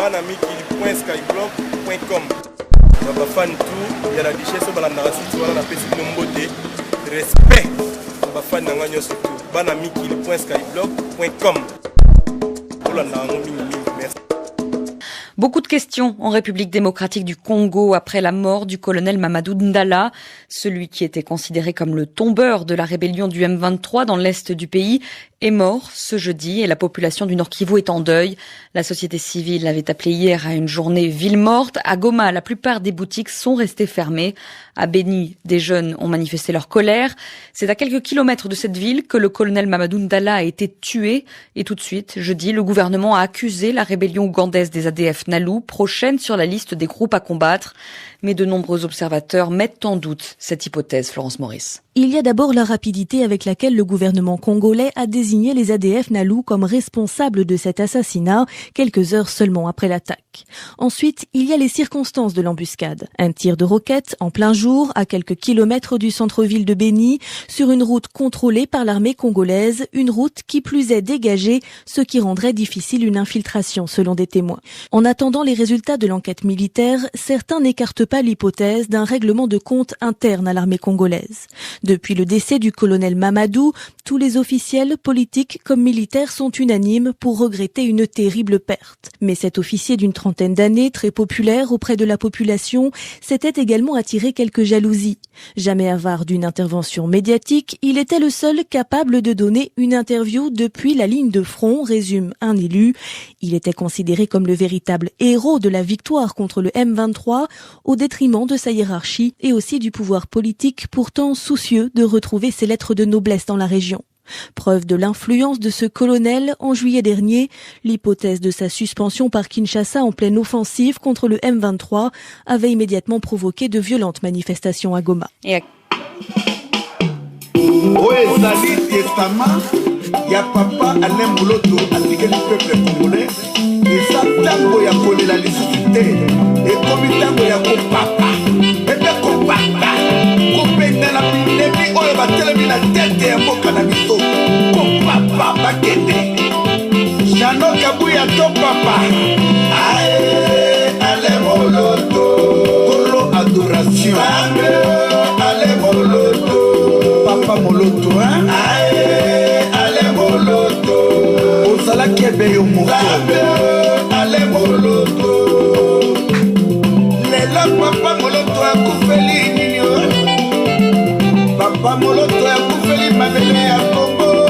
banamikili.skyblock.com. Bafan tout, il y a la richesse au balandara site wala na pesi nombote. Respect. Bafan nanga nyoso tout. banamikili.skyblock.com. Merci. Beaucoup de questions en République démocratique du Congo après la mort du colonel Mamadou Ndala, celui qui était considéré comme le tombeur de la rébellion du M23 dans l'est du pays, est mort ce jeudi et la population du Nord Kivu est en deuil. La société civile avait appelé hier à une journée ville morte. À Goma, la plupart des boutiques sont restées fermées. À Beni, des jeunes ont manifesté leur colère. C'est à quelques kilomètres de cette ville que le colonel Mamadou Ndala a été tué. Et tout de suite, jeudi, le gouvernement a accusé la rébellion ougandaise des ADF Nalu, prochaine sur la liste des groupes à combattre. Mais de nombreux observateurs mettent en doute cette hypothèse, Florence Maurice. Il y a d'abord la rapidité avec laquelle le gouvernement congolais a désigné les ADF Nalu comme responsables de cet assassinat, quelques heures seulement après l'attaque. Ensuite, il y a les circonstances de l'embuscade. Un tir de roquette en plein jour, à quelques kilomètres du centre-ville de Beni, sur une route contrôlée par l'armée congolaise, une route qui plus est dégagée, ce qui rendrait difficile une infiltration, selon des témoins. En attendant les résultats de l'enquête militaire, certains n'écartent pas l'hypothèse d'un règlement de compte interne à l'armée congolaise. Depuis le décès du colonel Mamadou, tous les officiels, politiques comme militaires, sont unanimes pour regretter une terrible perte. Mais cet officier d'une trentaine d'années, très populaire auprès de la population, s'était également attiré quelques jalousies. Jamais avare d'une intervention médiatique, il était le seul capable de donner une interview depuis la ligne de front, résume un élu. Il était considéré comme le véritable héros de la victoire contre le M23, au détriment de sa hiérarchie et aussi du pouvoir politique, pourtant soucieux de retrouver ses lettres de noblesse dans la région. Preuve de l'influence de ce colonel, en juillet dernier, l'hypothèse de sa suspension par Kinshasa en pleine offensive contre le M23 avait immédiatement provoqué de violentes manifestations à Goma. Ya papa Alain Mouloto atikeli peuple congolais eza ntango ya kolela lisusu te ekomi ntango ya kopapa ete kopapa kopendela bilebi oyo batelemi na tete ya mboka na biso kopapa bakende Jano Kabuya to papa ae Alain Mouloto kolo adoration Alain Mouloto papa Mouloto ae Ozala kebe yo moto Ale Moloto Lelo papa Moloto akufeli ninyo Papa Moloto akufeli mabele yako